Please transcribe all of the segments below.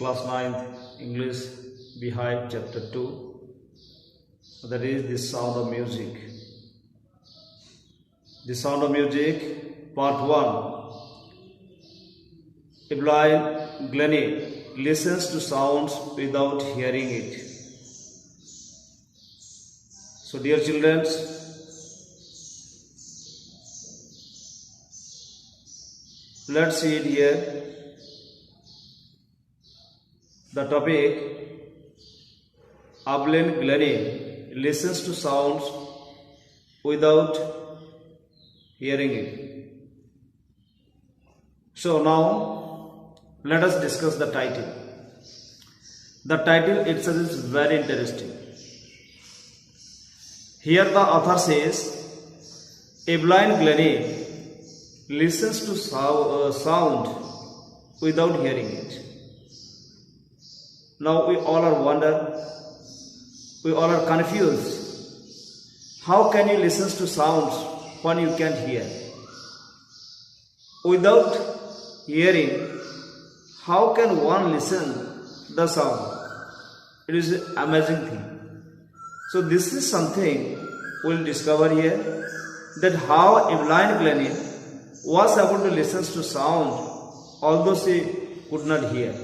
class 9th English behind chapter 2, that is the sound of music. The sound of music part 1. A blind Glennie listens to sounds without hearing it. So dear children, let's see it here. The topic: a blind Glennie listens to sounds without hearing it. So now let us discuss the title. The title itself is very interesting. Here the author says, a blind Glennie listens to sound without hearing it. Now we all are we all are confused. How can you listen to sounds when you can't hear? Without hearing, how can one listen the sound? It is an amazing thing. So this is something we'll discover here, that how a blind Glennie was able to listen to sound although she could not hear.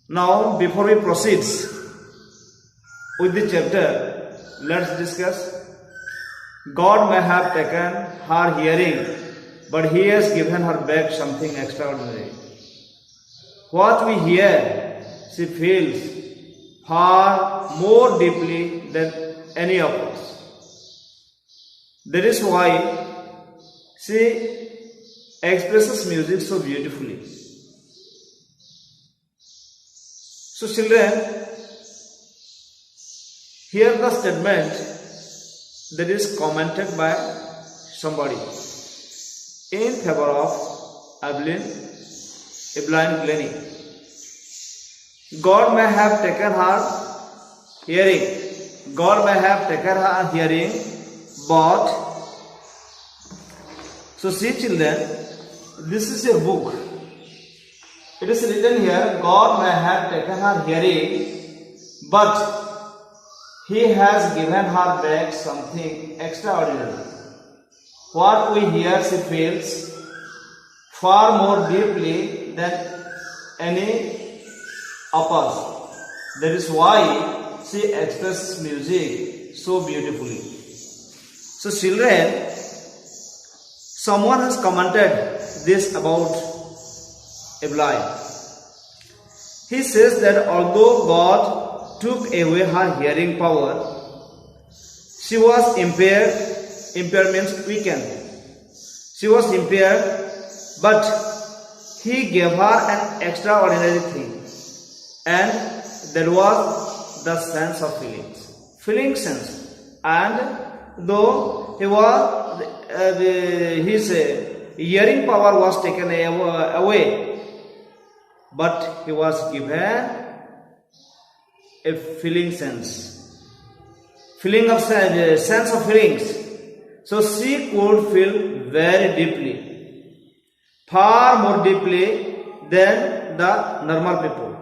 Now before we proceed with the chapter, let's discuss. God may have taken her hearing, but He has given her back something extraordinary. What we hear, she feels far more deeply than any of us. That is why she expresses music so beautifully. So children, here the statement that is commented by somebody in favor of a blind Glennie. God may have taken her hearing. God may have taken her hearing, but so see children, this is a book. It is written here, God may have taken her hearing, but He has given her back something extraordinary. What we hear, she feels far more deeply than any of us. That is why she expresses music so beautifully. So children, someone has commented this about a blind. He says that although God took away her hearing power, she was impaired. Impaired means weakened. She was impaired, but He gave her an extraordinary thing, and that was the sense of feelings. Feeling sense. And though his hearing power was taken away, but he was given a feeling sense. Sense of feelings. So she could feel very deeply, far more deeply than the normal people.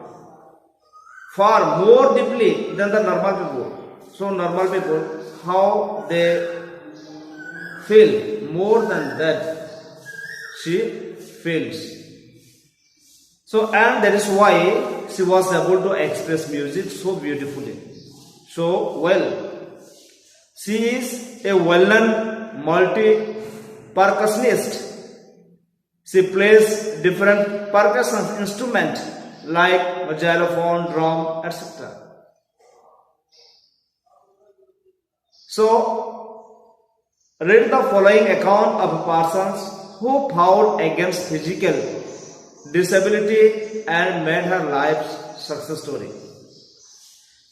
Far more deeply than the normal people. So normal people, how they feel, more than that she feels. So, and that is why she was able to express music so beautifully, so well. She is a well-known multi-percussionist. She plays different percussion instruments like xylophone, drum, etc. So, read the following account of persons who fought against physical disability and made her life's success story.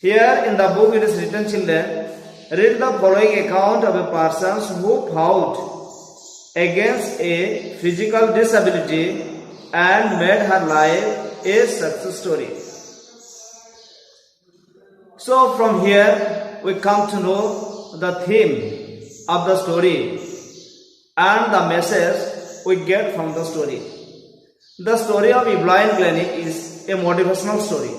Here in the book it is written, children, read the following account of a person who fought against a physical disability and made her life a success story. So from here we come to know the theme of the story and the message we get from the story. The story of Evelyn Glennie is a motivational story.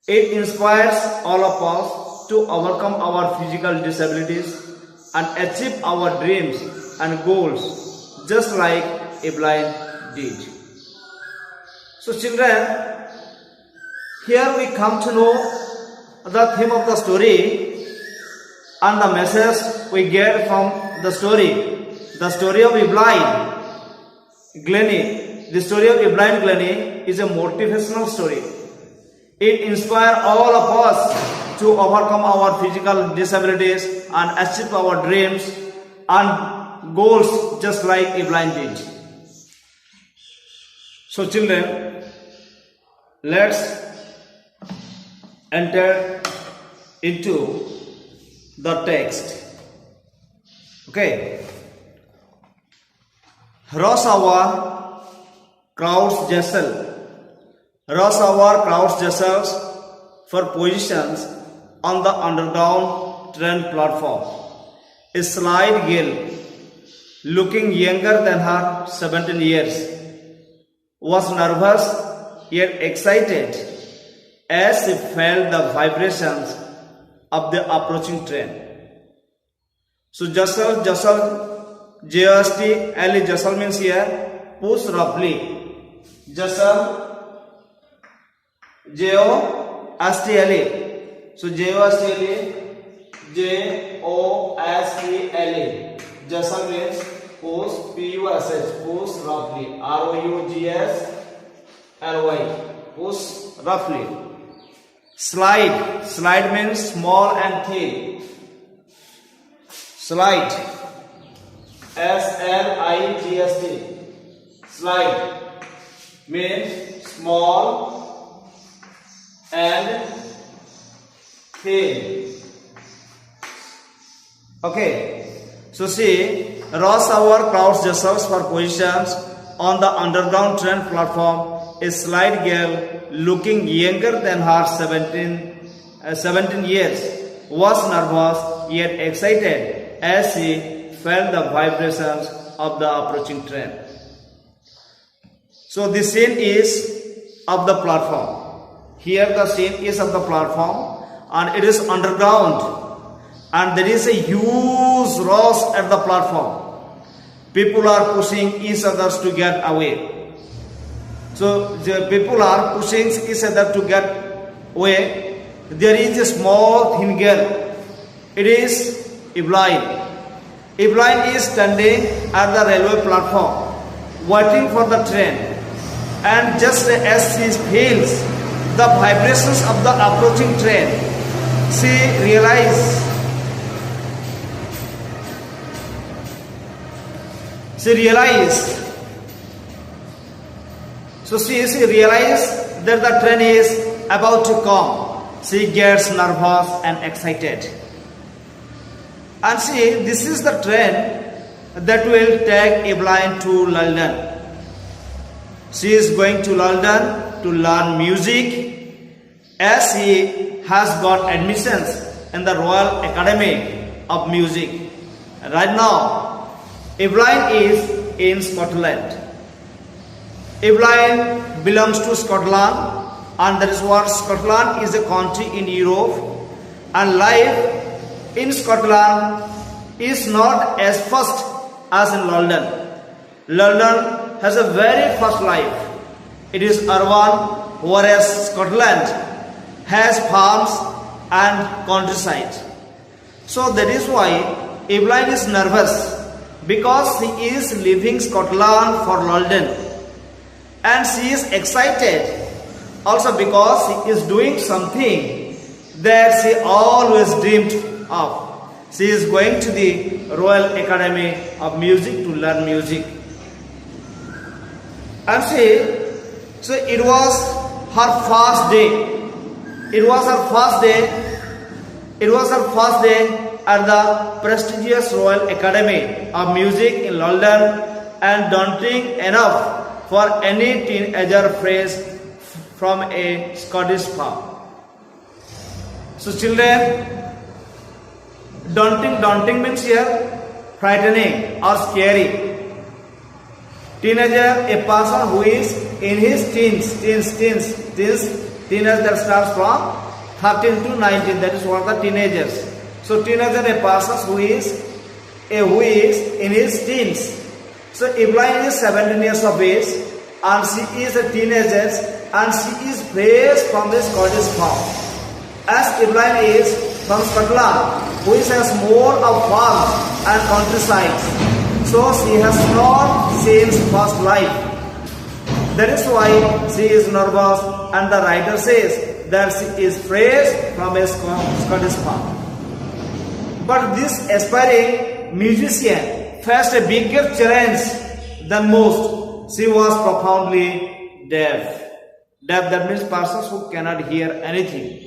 It inspires all of us to overcome our physical disabilities and achieve our dreams and goals just like Evelyn did. So children, here we come to know the theme of the story and the message we get from the story. The story of Evelyn Glennie. The story of Evelyn Glennie is a motivational story. It inspires all of us to overcome our physical disabilities and achieve our dreams and goals just like Evelyn did. So children, let's enter into the text. Okay. Rosawa crowds jostles for positions on the underground train platform. A slight girl, looking younger than her 17 years, was nervous yet excited as she felt the vibrations of the approaching train. So jostle, J-O-S-T-L-E, jostle means here push roughly. Jostle, J-O-S-T-L-E. So J-O-S-T-L-E, J-O-S-T-L-E. Jostle means push, P-U-S-H, push roughly. R-O-U-G-S-L-Y, push roughly. Slide means small and thin. Slide, S-L-I-G-S-T. Slide means small and thin. Okay. So see, rush hour crowds jostles for positions on the underground train platform. A slight girl looking younger than her 17 years was nervous yet excited as she felt the vibrations of the approaching train. So the scene is of the platform. Here the scene is of the platform and it is underground and there is a huge rush at the platform. People are pushing each other to get away. So the people are pushing each other to get away. There is a small thin girl. It is Evelyn. Evelyn is standing at the railway platform waiting for the train, and just as she feels the vibrations of the approaching train, she realizes that the train is about to come. She gets nervous and excited. And see, this is the train that will take Evelyn to London. She is going to London to learn music as she has got admissions in the Royal Academy of Music. Right now, Evelyn is in Scotland. Evelyn belongs to Scotland, and that is what Scotland is a country in Europe, and life in Scotland is not as fast as in London. London has a very fast life. It is urban, whereas Scotland has farms and countryside. So that is why Evelyn is nervous, because she is leaving Scotland for London, and she is excited also because she is doing something that she always dreamed of. She is going to the Royal Academy of Music to learn music. And so it was her first day. It was her first day at the prestigious Royal Academy of Music in London, and daunting enough for any teenager fresh from a Scottish farm. So children, daunting means here frightening or scary. Teenager, a person who is in his teens, teenage that starts from 13 to 19, that is what the teenagers. So teenager, a person who is in his teens. So Evelyn is 17 years of age and she is a teenager and she is fresh from the Scottish farm. As Evelyn is from Scotland, which has more of farms and countryside, so she has not seen past life. That is why she is nervous, and the writer says that she is fresh from a Scottish farm. But this aspiring musician faced a bigger challenge than most. She was profoundly deaf. Deaf, that means persons who cannot hear anything.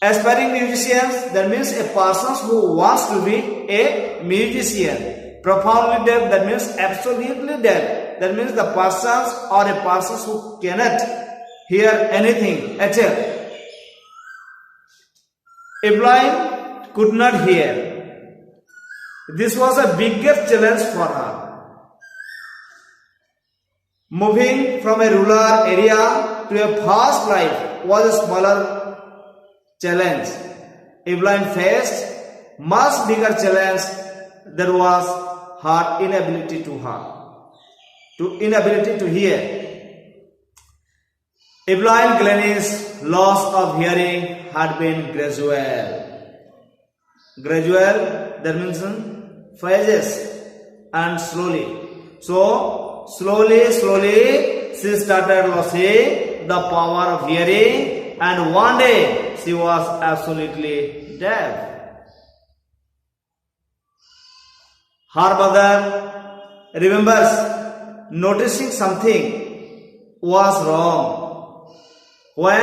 Aspiring musicians, that means a person who wants to be a musician. Profoundly deaf, that means absolutely deaf. That means the persons or a person who cannot hear anything at all. A blind could not hear. This was a bigger challenge for her. Moving from a rural area to a fast life was a smaller challenge. Evelyn faced much bigger challenge, that was her inability to hear. Evelyn Glennie's loss of hearing had been gradual. Gradual, that means phases and slowly. So slowly she started losing the power of hearing, and one day she was absolutely deaf. Her mother remembers noticing something was wrong when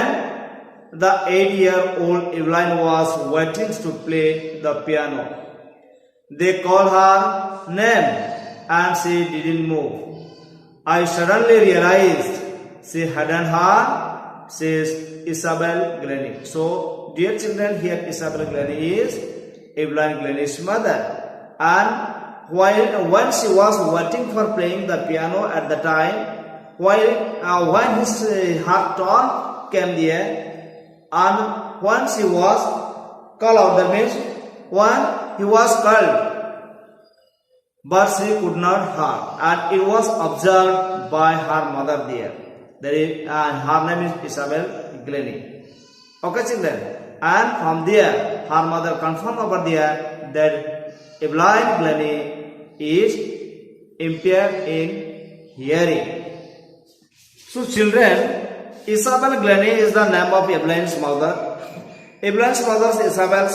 the 8-year-old Evelyn was waiting to play the piano. They called her name and she didn't move. I suddenly realized she hadn't heard, says Isabel Glennie. So, dear children, here Isabel Glennie is Evelyn Glennie's mother. And when she was waiting for playing the piano at the time, when his her turn came there, and when she was called out, that means when he was called, but she could not hear, and it was observed by her mother there. That is, her name is Isabel Glennie. Okay, children. And from there, her mother confirmed over there that Evelyn Glennie is impaired in hearing. So, children, Isabel Glennie is the name of Evelyn's mother. Evelyn's mother, Isabel,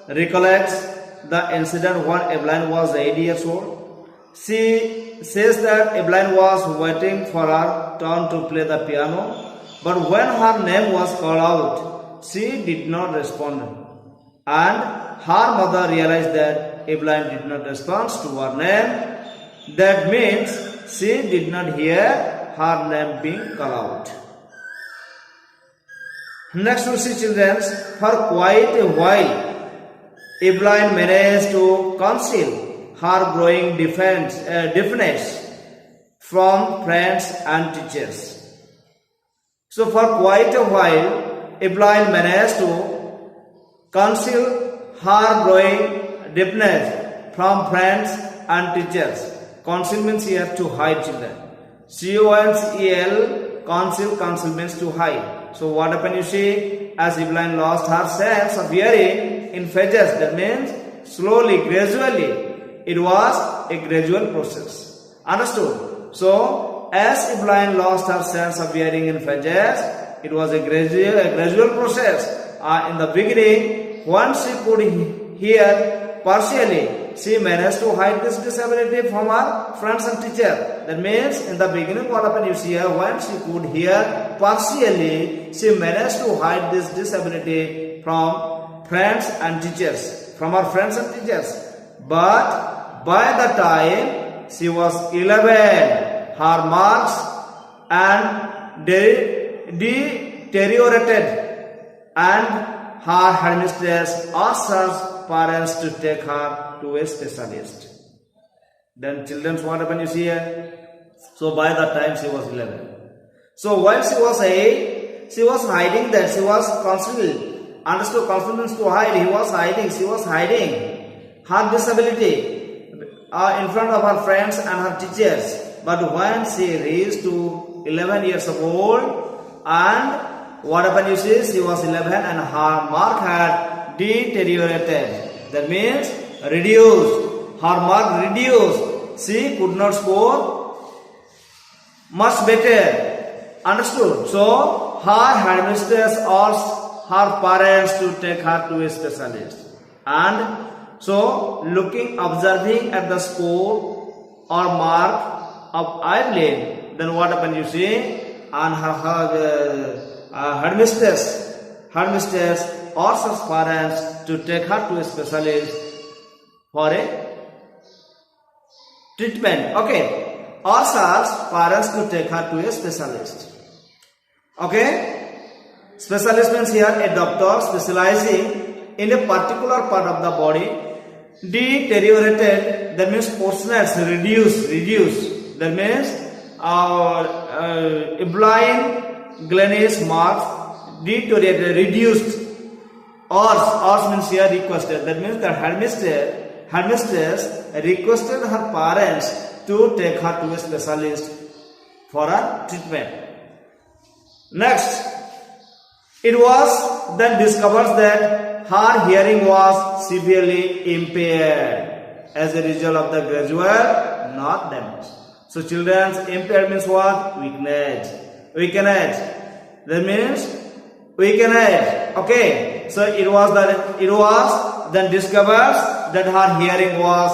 recollects the incident when Evelyn was 8 years old. She says that Evelyn was waiting for her turn to play the piano, but when her name was called out, she did not respond. And her mother realized that Evelyn did not respond to her name. That means she did not hear her name being called out. Next we see, children, for quite a while, Evelyn managed to conceal her growing deafness from friends and teachers. So for quite a while, Evelyn managed to conceal her growing deafness from friends and teachers. Conceal means here to hide, children. C-O-N-C-E-L, conceal means to hide. So what happened, you see, as Evelyn lost her sense of hearing in phases, that means slowly, gradually. It was a gradual process. Understood? So, as Evelyn lost her sense of hearing in phases, it was a gradual process. In the beginning, once she could hear partially, she managed to hide this disability from her friends and teachers. That means, in the beginning, what happened, you see here, when she could hear partially, she managed to hide this disability from friends and teachers, from her friends and teachers. But by the time she was 11, her marks and deteriorated, and her headmistress asked her parents to take her to a specialist. Then children, what happened, you see here? So by that time she was 11. So while she was 8, she was hiding that. She was constantly understood confidence to hide. He was hiding. She was hiding her disability in front of her friends and her teachers. But when she reached to 11 years of old, and what happened, you see, she was 11 and her mark had deteriorated. That means reduced. Her mark reduced. She could not score much better. Understood? So her headmistress asked her parents to take her to a specialist. And so observing at the score or mark of Evelyn, then what happened, you see, and her headmistress asked her parents to take her to a specialist for a treatment. Okay, asked her parents to take her to a specialist. Okay, specialist means here a doctor specializing in a particular part of the body. Deteriorated, that means portions reduced. That means a blind Glennis marks deteriorated, reduced. Or means here requested. That means the headmistress requested her parents to take her to a specialist for a treatment. Next, it was then discovered that her hearing was severely impaired as a result of the gradual nerve damage. So children's impaired means what? Weakened. That means weakened. Okay. So it was then discovered that her hearing was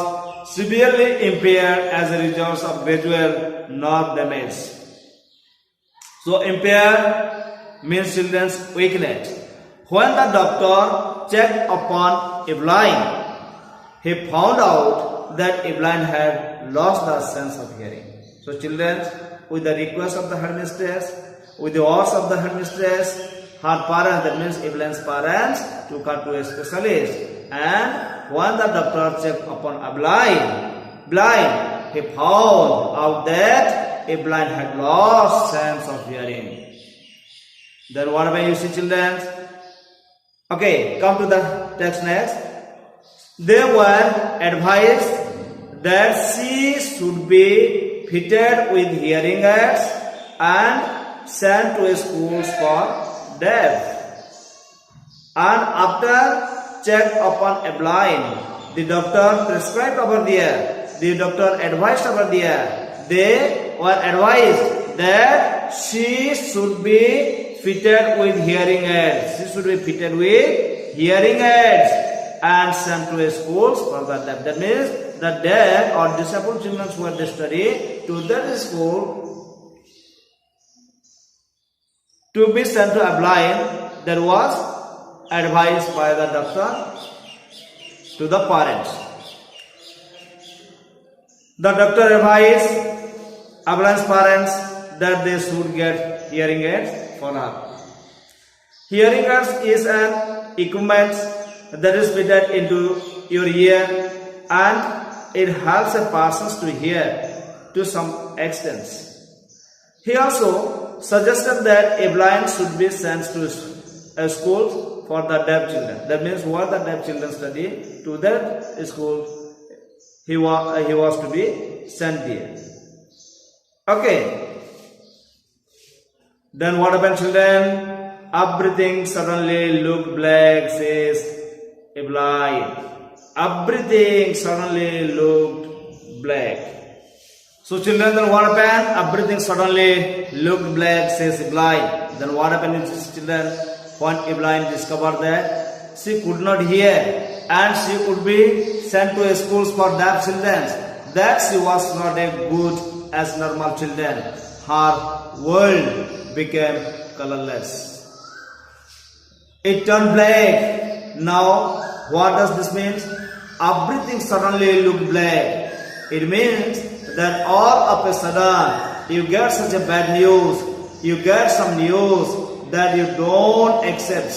severely impaired as a result of gradual nerve damage. So impaired means children's weakened. When the doctor checked upon Evelyn, he found out that Evelyn had lost the sense of hearing. So children, with the request of the headmistress, with the orders of the headmistress, her parents, that means Evelyn's parents, took her to a specialist. And when the doctor checked upon Evelyn, he found out that Evelyn had lost sense of hearing. Then what about you see, children? Okay, come to the text next. They were advised that she should be fitted with hearing aids and sent to schools for deaf. And after check upon Evelyn, the doctor prescribed over there, the doctor advised over there, they were advised that she should be fitted with hearing aids. She should be fitted with hearing aids and sent to schools for the deaf. That means the deaf or disabled children who are study to that school to be sent to a blind, that was advised by the doctor to the parents. The doctor advised Evelyn's parents that they should get hearing aids for her. Hearing aids is an equipment that is fitted into your ear and it helps a person to hear to some extent. He also suggested that Evelyn should be sent to a school for the deaf children. That means what the deaf children study, to that school he was to be sent there. Okay. Then what happened, children? Everything suddenly looked black, says Evelyn. Everything suddenly looked black. So children, then what happened? Everything suddenly looked black, says Evelyn. Then what happened, children? When Evelyn discovered that she could not hear and she would be sent to schools for deaf children, that she was not as good as normal children. Her world became colorless. It turned black. Now, what does this mean? Everything suddenly looked black. It means that all of a sudden you get such a bad news. You get some news that you don't accept,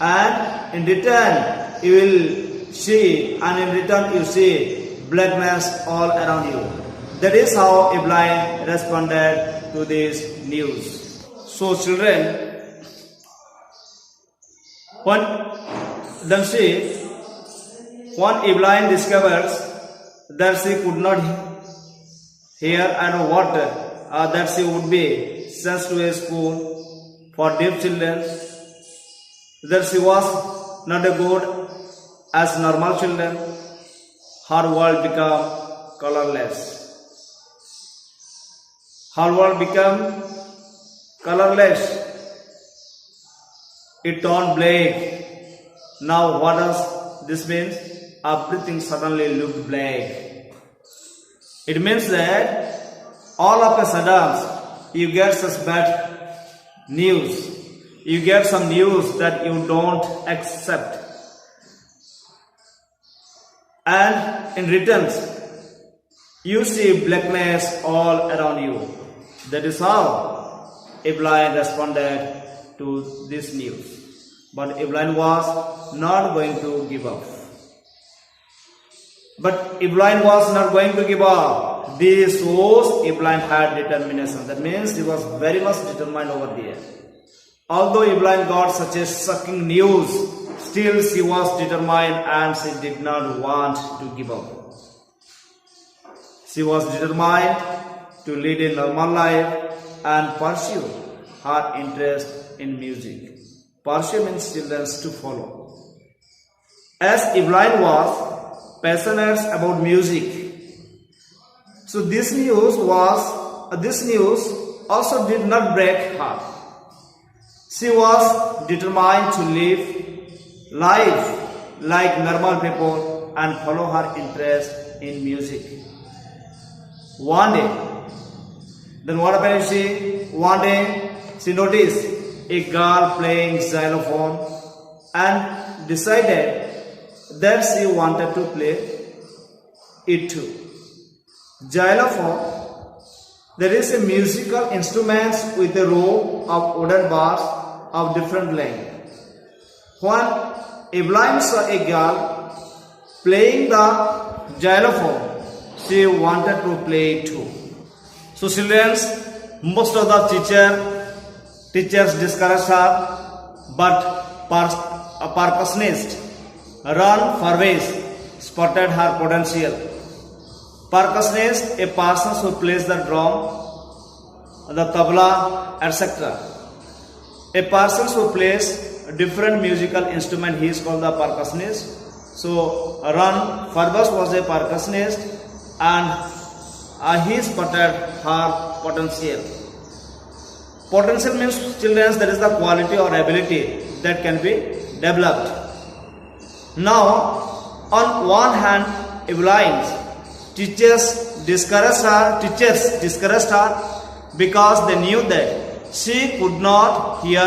and in return you will see, and in return you see blackness all around you. That is how a blind responded to this news. So children, when a blind discovers that she could not hear and what that she would be sent to a school for deaf children, that she was not as good as normal children, her world became colorless. Her world became colorless. It turned black. Now what does this mean? Everything suddenly looked black. It means that all of a sudden you get such bad news. You get some news that you don't accept. And in return, you see blackness all around you. That is how a blind responded to this news. But a blind was not going to give up. But a blind was not going to give up. This shows a blind had determination. That means he was very much determined over there. Although a blind got such a shocking news, still she was determined and she did not want to give up. She was determined to lead a normal life and pursue her interest in music. Pursue means children to follow. As a blind was passionate about music, so this news also did not break her. She was determined to live life like normal people and follow her interest in music. One day, then what happened? One day she noticed a girl playing xylophone and decided that she wanted to play it too. Xylophone, there is a musical instrument with a row of wooden bars of different length. When a blind saw a girl playing the xylophone, she wanted to play it too. So children, most of the teachers discouraged her, but a percussionist run for ways spotted her potential. Percussionist, a person who plays the drum, the tabla, etc. A person who plays different musical instrument, he is called the percussionist. So Ron Farbus was a percussionist and he spotted her potential. Potential means children, that is the quality or ability that can be developed. Now, on one hand, a blind teachers discouraged her because they knew that she could not hear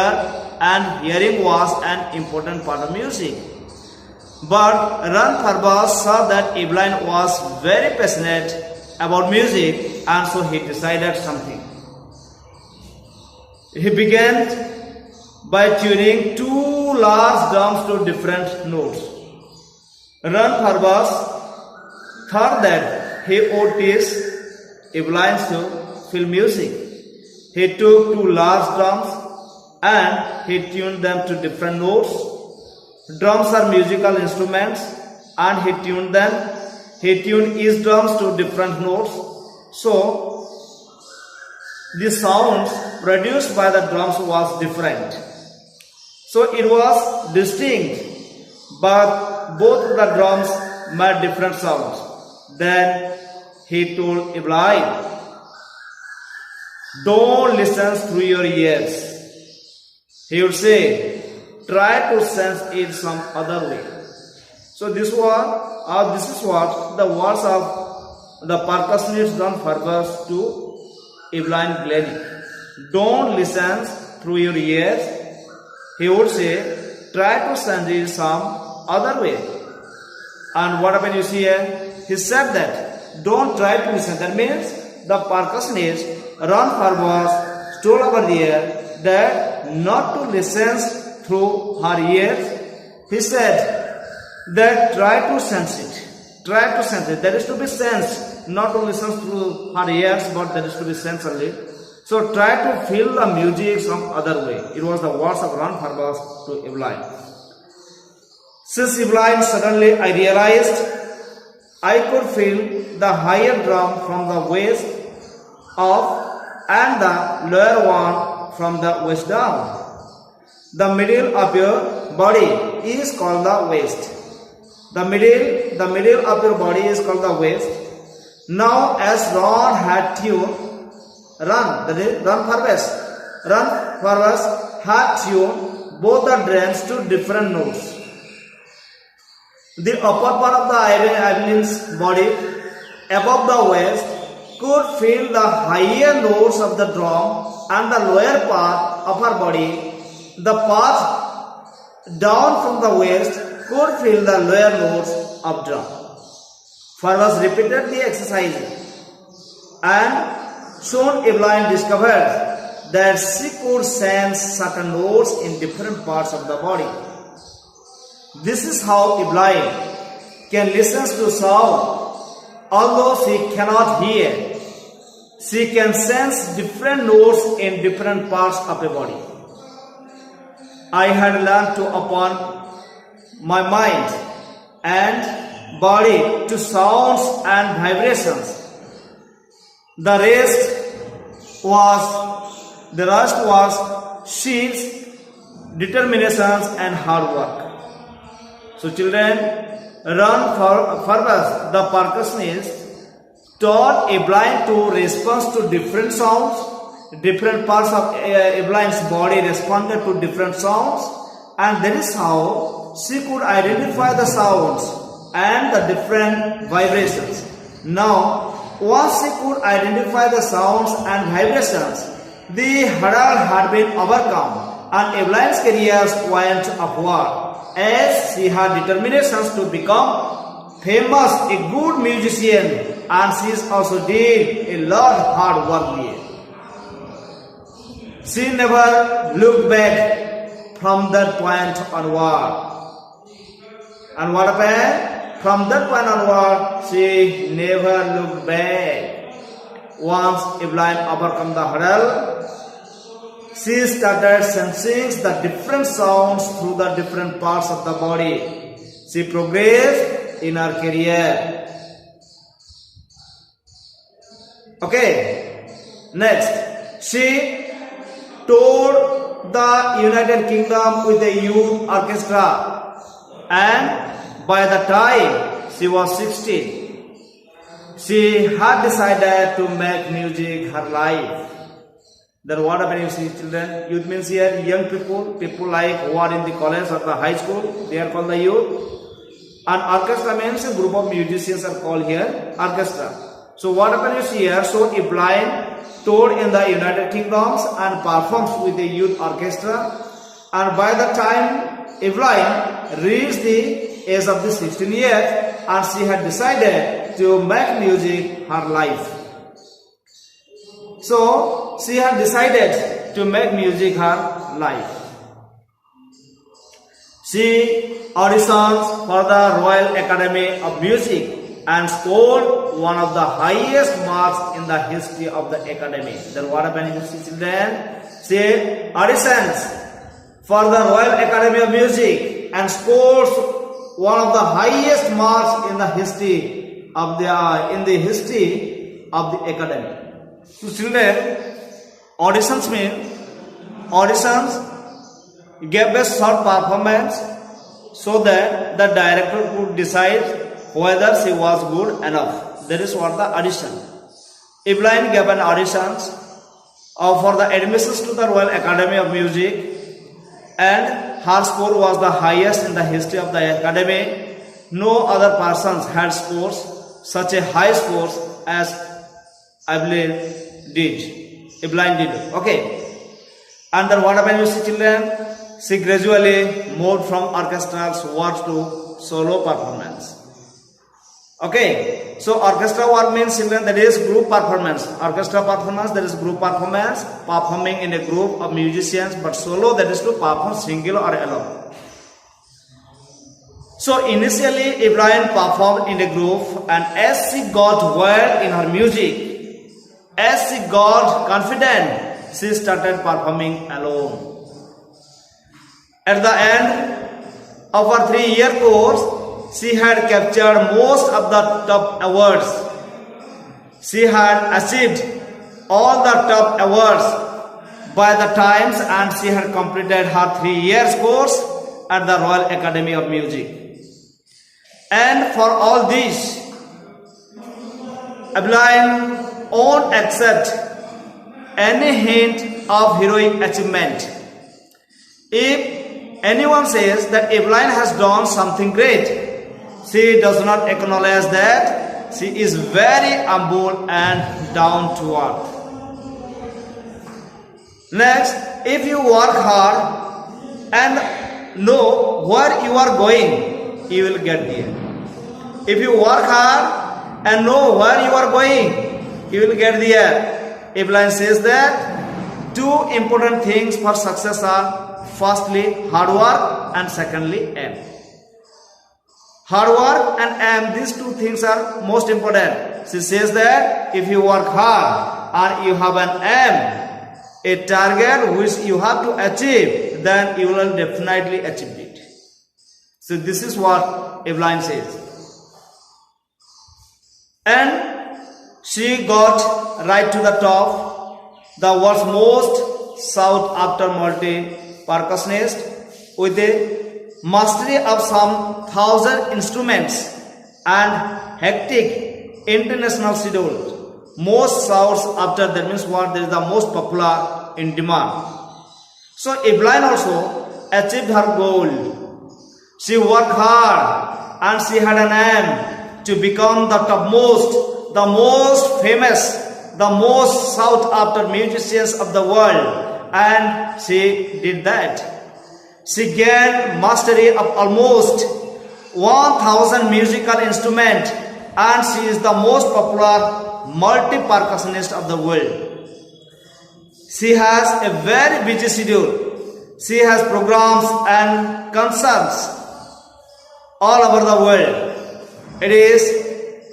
and hearing was an important part of music. But Ron Farbus saw that a blind was very passionate about music and so he decided something. He began by tuning two large drums to different notes. Ron Farbus thought that he would teach a blind to feel music. He took two large drums and he tuned them to different notes. Drums are musical instruments and he tuned them. He tuned each drums to different notes. So the sound produced by the drums was different. So it was distinct, but both the drums made different sounds. Then he told a blind, don't listen through your ears. He would say, try to sense it some other way. So this is what the words of the percussionist Ron Farbus to a blind lady. Don't listen through your ears. He would say, try to sense it some other way. And what happened you see here? He said that, don't try to listen. That means the percussionist Ron Farbus told over there that not to listen through her ears. He said that try to sense it. Try to sense it. That is to be sensed. not to listen through her ears, but that is to be sense only. So try to feel the music some other way. It was the words of Ron Purvis to Evelyn. Since Evelyn, suddenly I realized I could feel the higher drum from the waist up and the lower one from the waist down. The middle of your body is called the waist. The middle of your body is called the waist. Now, as Ron had tuned, Ron Purvis had tuned both the drums to different notes. The upper part of the Evelyn's body, above the waist, could feel the higher notes of the drum, and the lower part of her body, the part down from the waist, could feel the lower notes of drum. Purvis repeated the exercise, and soon Evelyn discovered that she could sense certain notes in different parts of the body. This is how Evelyn can listen to sound, although she cannot hear. She can sense different notes in different parts of the body. I had learned to open my mind and body to sounds and vibrations. The rest was sheets, determinations, and hard work. So children, Ron Purvis, the percussionist, taught Evelyn to respond to different sounds. Different parts of Evelyn's body responded to different sounds, and that is how she could identify the sounds and the different vibrations. Now, once she could identify the sounds and vibrations, the hurdle had been overcome, and Evelyn's career went upward, as she had determinations to become famous, a good musician, and she also did a lot of hard work here. She never looked back from that point onward. And what happened? From that point onward, she never looked back. Once Evelyn overcome the hurdle, she started sensing the different sounds through the different parts of the body. She progressed in her career. Okay, next, she toured the United Kingdom with a youth orchestra, and by the time she was 16, she had decided to make music her life. Then what happened, you see, children? Youth means here young people, people like who are in the college or the high school, they are called the youth. And orchestra means a group of musicians are called here orchestra. So what happened is here, so Evelyn toured in the United Kingdoms and performs with the youth orchestra, and by the time Evelyn reached the age of the 16 years, and she had decided to make music her life. So she had decided to make music her life. She auditioned for the Royal Academy of Music and scored one of the highest marks in the history of the academy. Then what happened, children? She auditions for the Royal Academy of Music and scores one of the highest marks in the history of the academy. So children, auditions gave a short performance so that the director could decide whether she was good enough. That is what the audition. Evelyn gave an audition for the admissions to the Royal Academy of Music, and her score was the highest in the history of the academy. No other persons had scores such a high scores as Evelyn did. Okay. And then what happened, you see, children? She gradually moved from orchestral work to solo performance. Okay, so orchestra work means, children, that is group performance. Orchestra performance, that is group performance, performing in a group of musicians, but solo, that is to perform single or alone. So initially Evelyn performed in a group, and as she got well in her music, as she got confident, she started performing alone. At the end of her 3-year course, she had captured most of the top awards. She had achieved all the top awards by the times, and she had completed her 3 years course at the Royal Academy of Music. And for all this, Evelyn won't accept any hint of heroic achievement. If anyone says that Evelyn has done something great, she does not acknowledge that she is very humble and down to earth. Next, if you work hard and know where you are going, you will get there. If you work hard and know where you are going, you will get there. Evelyn says that 2 important things for success are, firstly, hard work, and secondly, aim. Hard work and aim, these 2 things are most important. She says that if you work hard and you have an aim, a target which you have to achieve, then you will definitely achieve it. So this is what Evelyn says. And she got right to the top, the world's most sought after multi-percussionist with a mastery of some 1,000 instruments and hectic international schedule. Most sought after, that means what? That is the most popular, in demand. So Evelyn also achieved her goal. She worked hard and she had an aim to become the topmost, the most famous, the most sought after musicians of the world, and she did that. She gained mastery of almost 1,000 musical instruments, and she is the most popular multi-percussionist of the world. She has a very busy schedule. She has programs and concerts all over the world. It is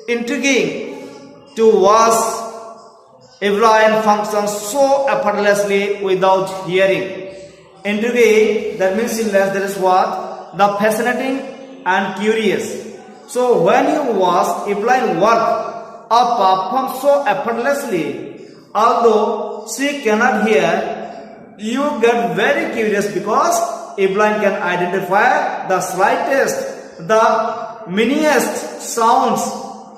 intriguing to watch Evelyn function so effortlessly without hearing. Intriguing, that means in less, that is what? The fascinating and curious. So when you watch Evelyn work or perform so effortlessly, although she cannot hear, you get very curious because Evelyn can identify the slightest, the miniest sounds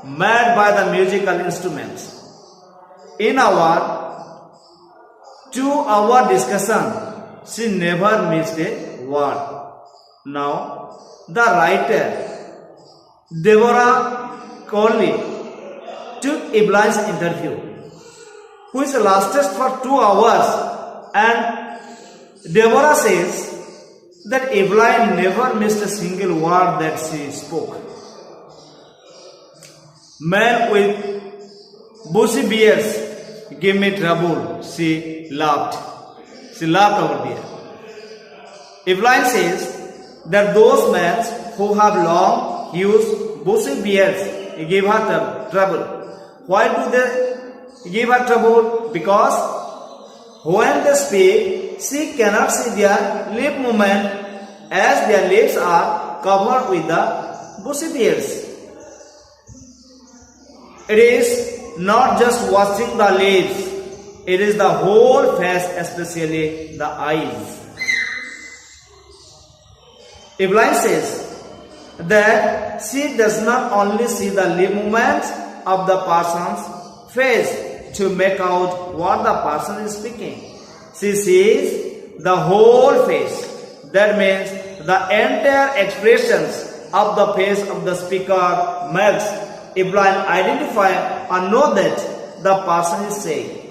made by the musical instruments. In our 2-hour discussion, she never missed a word. Now, the writer Deborah Cowley took Evelyn's interview, which lasted for 2 hours, and Deborah says that Evelyn never missed a single word that she spoke. Men with bushy beards give me trouble, she laughed. She laughed over there. Evelyn says that those men who have long, huge, bushy beards give her trouble. Why do they give her trouble? Because when they speak, she cannot see their lip movement as their lips are covered with the bushy beards. It is not just watching the lips, it is the whole face, especially the eyes. Evelyn says that she does not only see the lip movements of the person's face to make out what the person is speaking. She sees the whole face. That means the entire expressions of the face of the speaker makes Evelyn identify or know that the person is saying.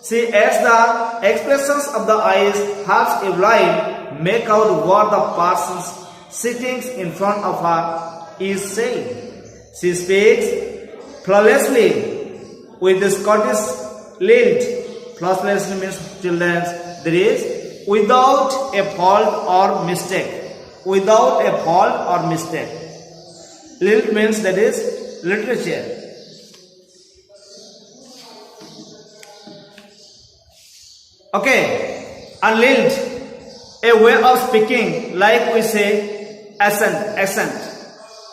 She adds the expressions of the eyes helps Evelyn make out what the person sitting in front of her is saying. She speaks flawlessly with the Scottish lilt. Flawlessly means children. There is without a fault or mistake. without a fault or mistake. Lilt means that is literature. Okay, and lilt, a way of speaking, like we say accent.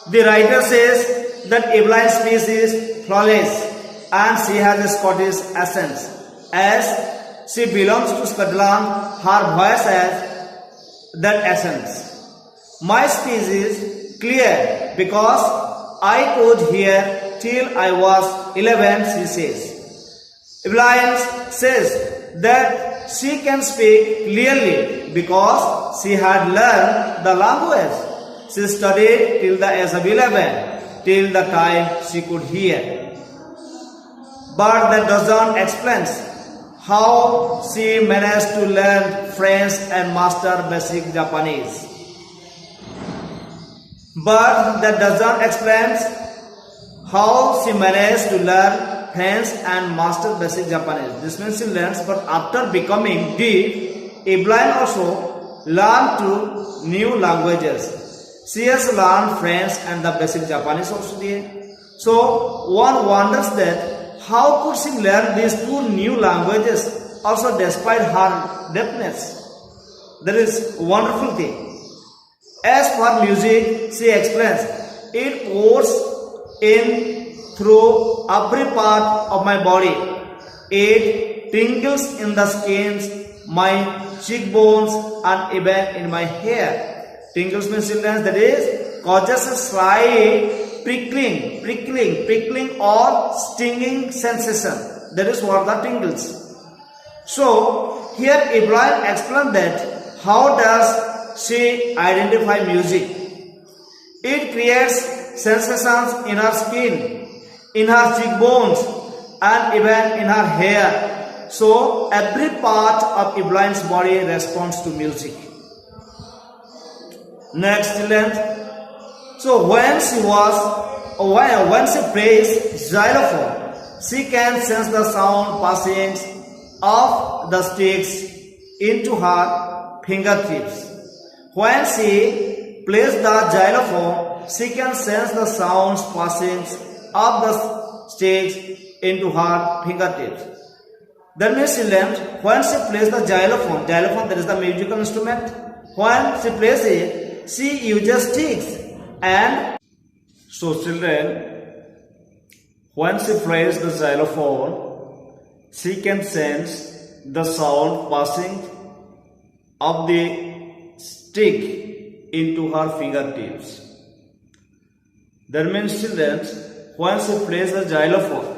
The writer says that Evelyn's speech is flawless and she has a Scottish accent. As she belongs to Scotland, her voice has that accent. My speech is clear because I could hear till I was 11, she says. Evelyn says that she can speak clearly because she had learned the language. She studied till the age of 11, till the time she could hear. But that doesn't explain how she managed to learn French and master basic Japanese. But that doesn't explain how she managed to learn French and master basic Japanese. This means she learns, but after becoming deep, Evelyn also learned two new languages. She has learned French and the basic Japanese also there. So one wonders that how could she learn these two new languages also despite her deafness? That is a wonderful thing. As for music, she explains, it pours in through every part of my body. It tingles in the skins, my cheekbones, and even in my hair. Tingles means children, that is causes a slight prickling or stinging sensation. That is what the tingles. So here Evelyn explained that how does she identify music? It creates sensations in her skin, in her cheekbones, and even in her hair. So every part of Evelyn's body responds to music. Next, children. So when she plays xylophone, she can sense the sound passing of the sticks into her fingertips. When she plays the xylophone, she can sense the sounds passing of the sticks into her fingertips. That means, children, when she plays the xylophone, that is the musical instrument. When she plays it, she uses sticks. And so, children, when she plays the xylophone, she can sense the sound passing of the stick into her fingertips. That means, children, when she plays the xylophone,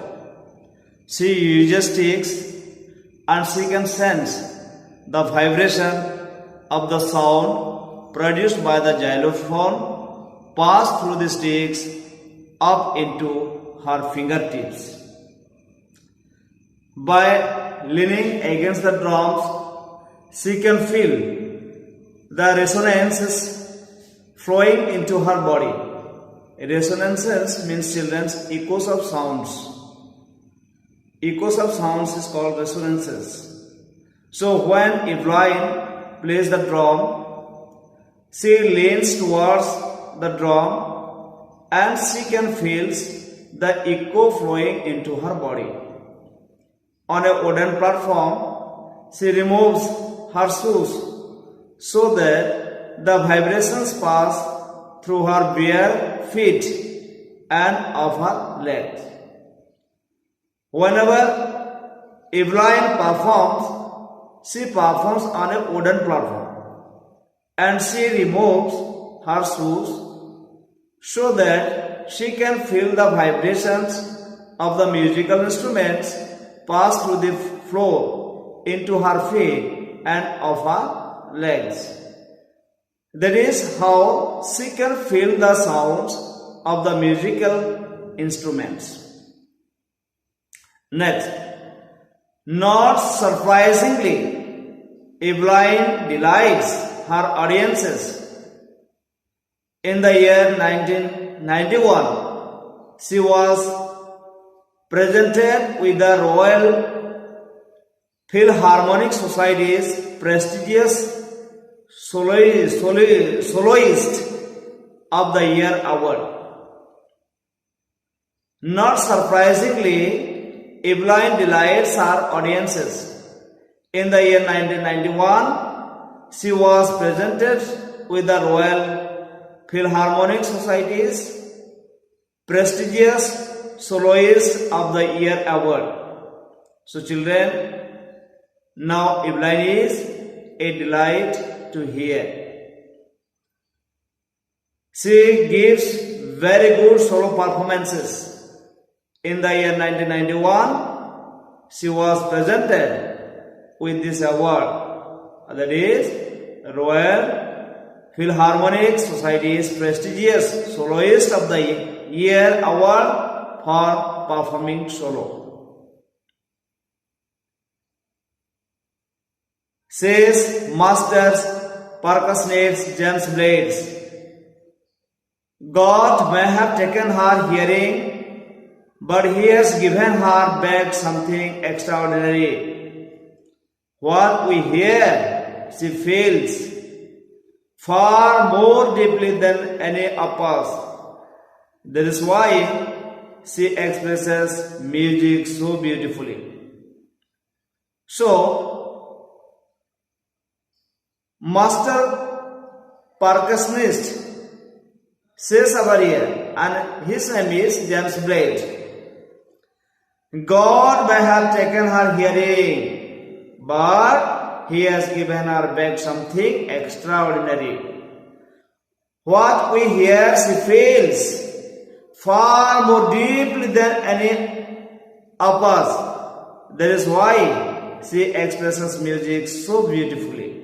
she uses sticks and she can sense the vibration of the sound produced by the xylophone pass through the sticks up into her fingertips. By leaning against the drums, she can feel the resonances flowing into her body. Resonances means, children's echoes of sounds. Echoes of sounds is called resonances. So when Evelyn plays the drum, she leans towards the drum and she can feel the echo flowing into her body. On a wooden platform, she removes her shoes so that the vibrations pass through her bare feet and of her legs. Whenever Evelyn performs, she performs on a wooden platform and she removes her shoes so that she can feel the vibrations of the musical instruments pass through the floor into her feet and of her legs. That is how she can feel the sounds of the musical instruments. Next, not surprisingly, Evelyn delights her audiences. In the year 1991, she was presented with the Royal Philharmonic Society's prestigious Soloist of the Year award. Not surprisingly, Evelyn delights her audiences. In the year 1991, she was presented with the Royal Philharmonic Society's prestigious Soloist of the Year award. So children, now Evelyn is a delight to hear. She gives very good solo performances. In the year 1991, she was presented with this award, that is Royal Philharmonic Society's prestigious Soloist of the Year award for performing solo. Says Masters percussionist James Blades, God may have taken her hearing, but He has given her back something extraordinary. What we hear, she feels far more deeply than any of us. That is why she expresses music so beautifully. So, Master percussionist says over here, and his name is James Blade. God may have taken her hearing, but He has given her back something extraordinary. What we hear, she feels far more deeply than any of us. That is why she expresses music so beautifully.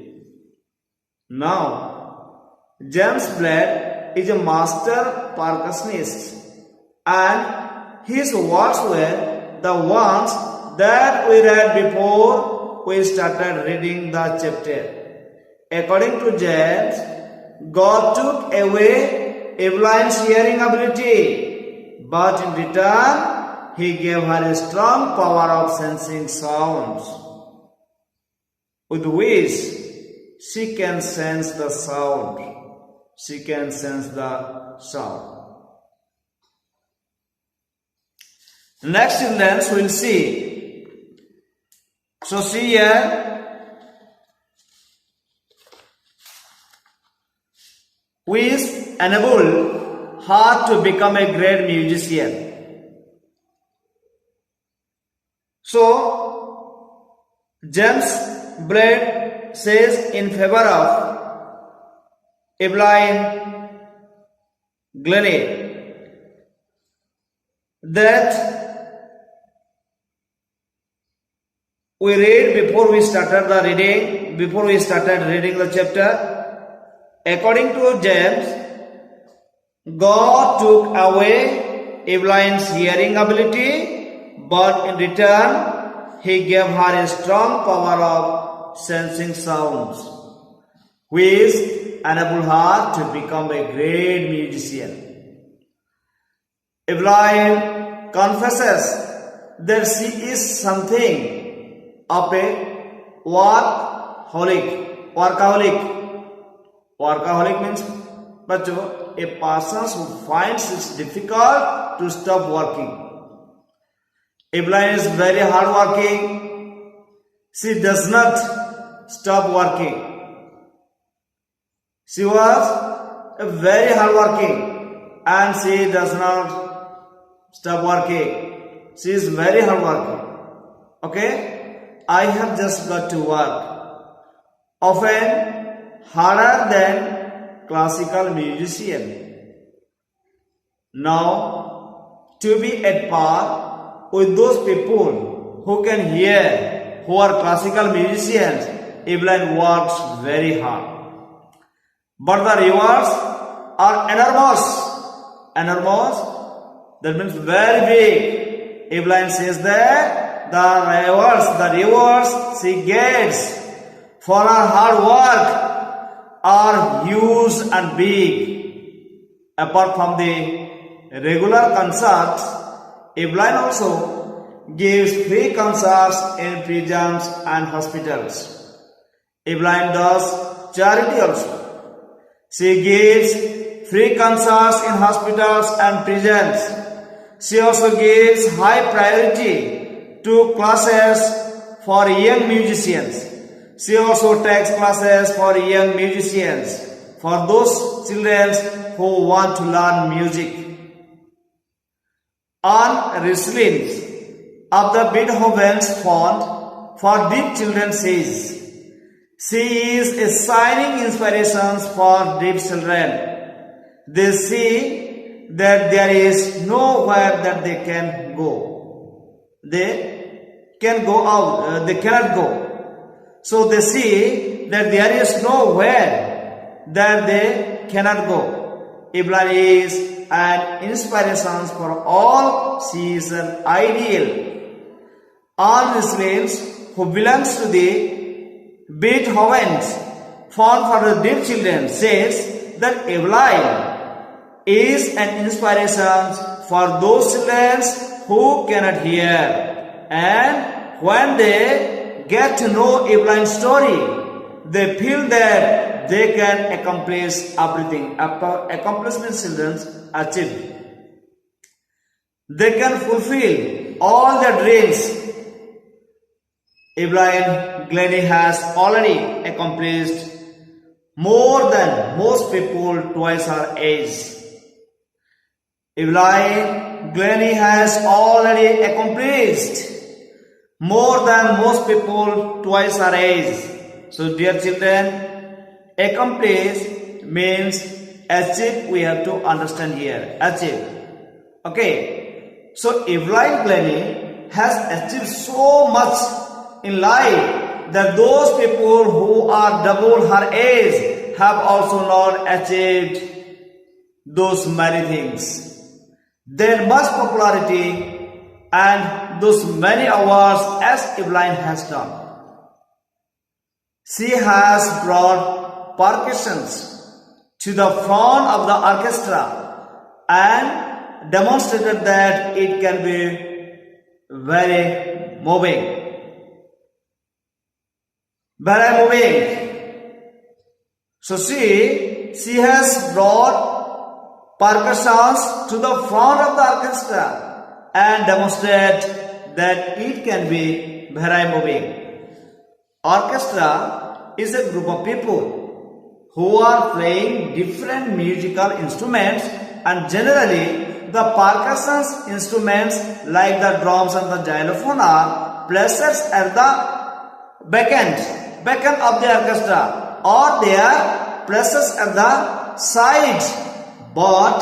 Now, James Blade is a master percussionist, and his works were the ones that we read before we started reading the chapter. According to James, God took away Evelyn's hearing ability, but in return, He gave her a strong power of sensing sounds, with which she can sense the sound. She can sense the sound. Next children will see. So see here, which enable her to become a great musician. So James Blade says in favor of Evelyn Glennie that we read before we started reading the chapter. According to James, God took away Evelyn's hearing ability, but in return, He gave her a strong power of sensing sounds, which enabled her to become a great musician. Evelyn confesses that she is something of a workaholic. Workaholic means a person who finds it difficult to stop working. Evelyn is very hardworking. She does not stop working. She was very hardworking and she does not stop working. She is very hardworking. Okay? I have just got to work. Often harder than classical musician. Now, to be at par with those people who can hear, who are classical musicians, Evelyn works very hard. But the rewards are enormous. Enormous, that means very big. Evelyn says that the rewards she gets for her hard work are huge and big. Apart from the regular concerts, Evelyn also gives free concerts in prisons and hospitals. Evelyn does charity also. She gives free concerts in hospitals and prisons. She also gives high priority to classes for young musicians. She also takes classes for young musicians, for those children who want to learn music. On resilience of the Beethoven's font for deaf children says, she is a shining inspiration for deaf children. They see that there is nowhere that they can go. They can go out, they cannot go. So they see that there is nowhere that they cannot go. Evelyn is an inspiration for all. She is an ideal. All Muslims who belongs to the Beethoven's font for the deaf children says that Evelyn is an inspiration for those children who cannot hear. And when they get to know Evelyn's story, they feel that they can accomplish everything. Accomplishment children achieve. They can fulfill all their dreams. Evelyn Glennie has already accomplished more than most people twice her age. Evelyn Glennie has already accomplished more than most people twice her age. So dear children, accomplish means achieve. We have to understand here. Achieve. Okay. So Evelyn Glennie has achieved so much in life that those people who are double her age have also not achieved those many things. Their much popularity and those many awards as Evelyn has done. She has brought percussions to the front of the orchestra and demonstrated that it can be very moving. Very moving. So she has brought percussions to the front of the orchestra and demonstrate that it can be very moving. Orchestra is a group of people who are playing different musical instruments, and generally the percussion instruments like the drums and the xylophone are placed at the back end of the orchestra, or they are placed at the side. But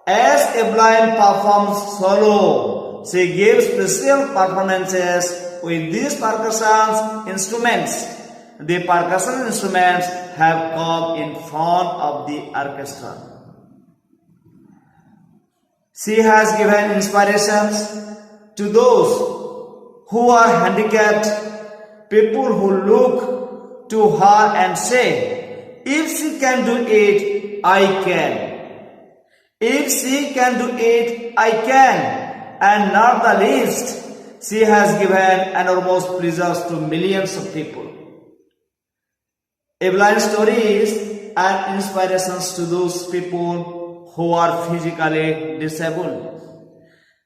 as Evelyn performs solo, she gives special performances with these percussion instruments. The percussion instruments have come in front of the orchestra. She has given inspirations to those who are handicapped, people who look to her and say, if she can do it, I can. If she can do it, I can. And not the least, she has given enormous pleasures to millions of people. Evelyn's story is an inspiration to those people who are physically disabled.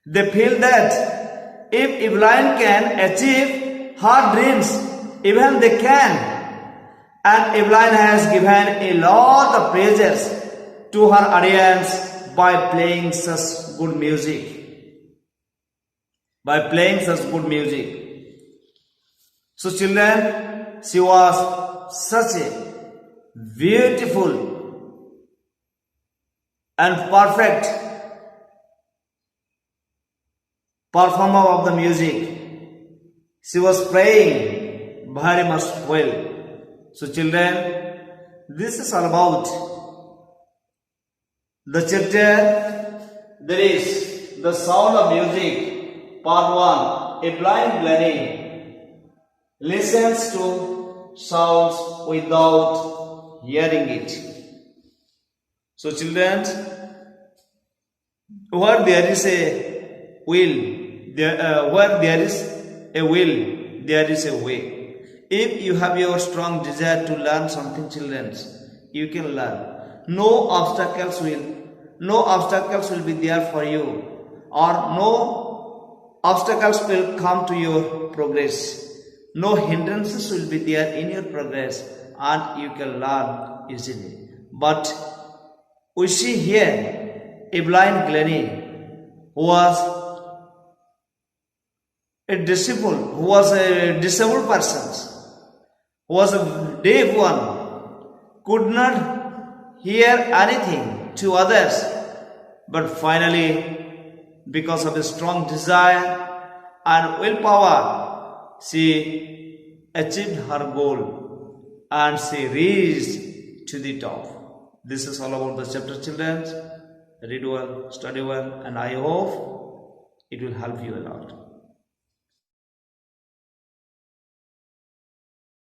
They feel that if Evelyn can achieve her dreams, even they can. And Evelyn has given a lot of praises to her audience by playing such good music. So children, she was such a beautiful and perfect performer of the music. She was playing very much well. So children, this is all about the chapter. There is the sound of music, part 1. A blind Glennie listens to sounds without hearing it. So children, where there is a will, where there is a will, there is a way. If you have your strong desire to learn something, children, you can learn. No obstacles will be there for you, or no obstacles will come to your progress. No hindrances will be there in your progress, and you can learn easily. But we see here a blind granny who was a disabled person, who was a deaf one, could not hear anything to others, but finally, because of a strong desire and willpower, she achieved her goal and she reached to the top. This is all about the chapter, children. Read well, study well, and I hope it will help you a lot.